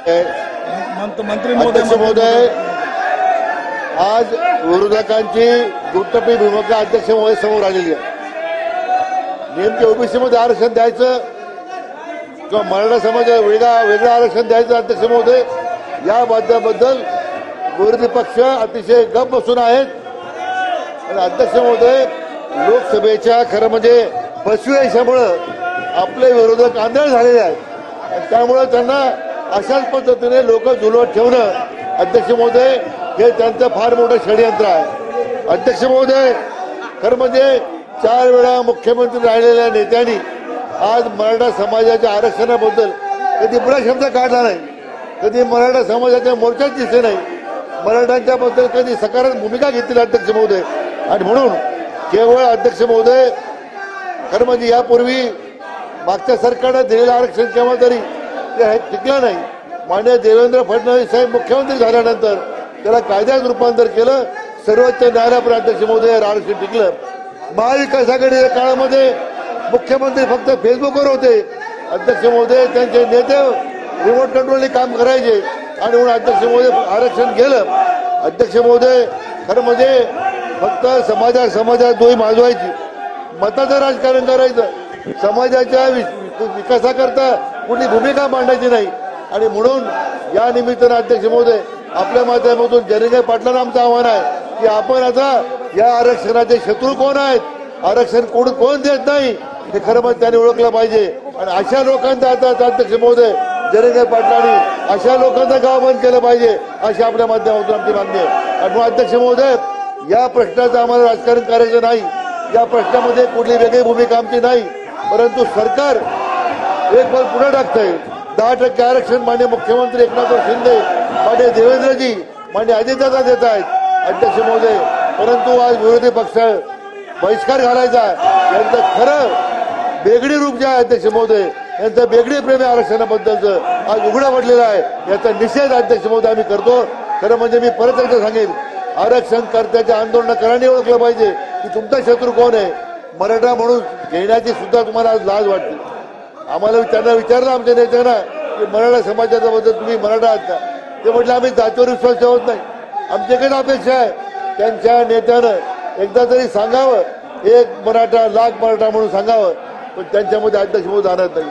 मंत्री महोदय, आज विरोधकांची दुटप्पी भूमिका अध्यक्ष महोदय समोर आलेली आहे. नेमके ओबीसी मध्ये आरक्षण द्यायचं किंवा मराठा समाजाला वेगळं आरक्षण द्यायचं अध्यक्ष महोदय, या बद्दल विरोधी पक्ष अतिशय गप्प बसून आहेत. आणि अध्यक्ष महोदय, लोकसभेच्या खरं म्हणजे फसवेशामुळं आपले विरोधक आंधळे झालेले आहेत. त्यामुळे त्यांना अशाच पद्धतीने लोक झुलवत ठेवणं अध्यक्ष महोदय हे त्यांचं फार मोठं षडयंत्र आहे. अध्यक्ष महोदय, खरं म्हणजे 4 वेळा मुख्यमंत्री राहिलेल्या नेत्यांनी आज मराठा समाजाच्या आरक्षणाबद्दल कधी बुरा शब्द काढला नाही, कधी मराठा समाजाच्या मोर्चात दिसले नाही, मराठ्यांच्या बद्दल कधी सकारात्मक भूमिका घेतली अध्यक्ष महोदय. आणि म्हणून केवळ अध्यक्ष महोदय, खरं म्हणजे यापूर्वी मागच्या सरकारने दिलेलं आरक्षण केव्हा तरी ते टिकलं नाही. माननीय देवेंद्र फडणवीस साहेब मुख्यमंत्री झाल्यानंतर त्याला कायद्यात रूपांतर केलं. सर्वोच्च न्यायालयापर्यंत अध्यक्ष महोदय आरक्षण टिकलं. महाविकास आघाडीच्या काळामध्ये मुख्यमंत्री फक्त फेसबुकवर होते. अध्यक्ष महोदय, त्यांचे नेते रिमोट कंट्रोलने काम करायचे आणि म्हणून अध्यक्ष महोदय आरक्षण गेलं. अध्यक्ष महोदय, खरं म्हणजे फक्त समाजात दोही माजवायची, मताचं राजकारण करायचं, समाजाच्या विकासाकरता कुठली भूमिका मांडायची नाही. आणि म्हणून या निमित्तानं अध्यक्ष महोदय, आपल्या माध्यमातून जयंत पाटलांना आमचं आव्हान आहे की आपण आता या आरक्षणाचे शत्रू कोण आहेत, आरक्षण कोण देत नाही हे खरं म्हणजे त्यांनी ओळखलं पाहिजे. आणि अशा लोकांचा आता अध्यक्ष महोदय जयंत पाटलांनी अशा लोकांचं गाव बंद केलं पाहिजे अशी आपल्या माध्यमातून आमची मागणी आहे. आणि अध्यक्ष महोदय, या प्रश्नाचं आम्हाला राजकारण करायचं नाही, या प्रश्नामध्ये कुठली वेगळी भूमिका आमची नाही. परंतु सरकार एक पाऊल पुढे टाकतंय. 10% आरक्षण माननीय मुख्यमंत्री एकनाथ शिंदे, माननीय देवेंद्रजी, माननीय अजितदादा देत आहेत अध्यक्ष महोदय. परंतु आज विरोधी पक्ष बहिष्कार घालायचा, यांचं खरं बेगडी रूप जे आहे अध्यक्ष महोदय, यांचं बेगडी प्रेम आरक्षणाबद्दलचं आज उघडं पडलेलं आहे. याचा निषेध अध्यक्ष महोदय आम्ही करतो. खरं म्हणजे मी परत एकदा सांगेन, आरक्षण कर्त्याच्या आंदोलनाकारांनी ओळखलं पाहिजे की तुमचा शत्रू कोण आहे. मराठा म्हणून घेण्याची सुद्धा तुम्हाला आज लाज वाटते. आम्हाला त्यांना विचारलं आमच्या नेत्यांना की मराठा समाजाच्या बद्दल तुम्ही मराठा आहात का, ते म्हटलं आम्ही जातीवर विश्वास ठेवत नाही. आमच्याकडे अपेक्षा आहे त्यांच्या नेत्यानं एकदा तरी सांगावं, एक मराठा लाख मराठा म्हणून सांगावं, पण त्यांच्यामध्ये अध्यक्ष महोदय आणत नाही.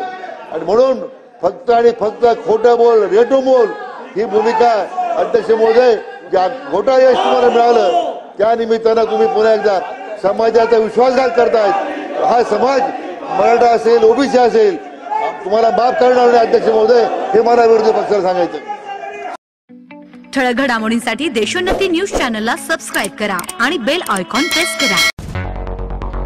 आणि म्हणून फक्त आणि फक्त खोटं बोल, रेटून बोल ही भूमिका अध्यक्ष महोदय, ज्या खोटा यश तुम्हाला मिळालं त्या निमित्तानं तुम्ही पुन्हा एकदा समाजाचा विश्वासघात करतायत. हा समाज मराठा असेल, ओबीसी असेल, तुम्हाला माफ करणार नाही अध्यक्ष महोदय, हे मला विरोधी पक्षाला सांगायचं. ठळक घडामोडींसाठी देशोन्नती न्यूज चॅनलला सबस्क्राईब करा आणि बेल आयकॉन प्रेस करा.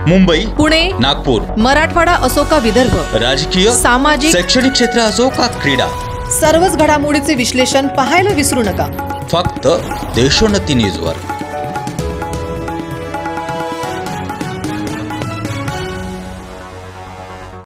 मुंबई, पुणे, नागपूर, मराठवाडा असो का विदर्भ, राजकीय, सामाजिक, शैक्षणिक क्षेत्र असो का क्रीडा, सर्वच घडामोडीचे विश्लेषण पाहायला विसरू नका. फक्त देशोन्नती न्यूजवर.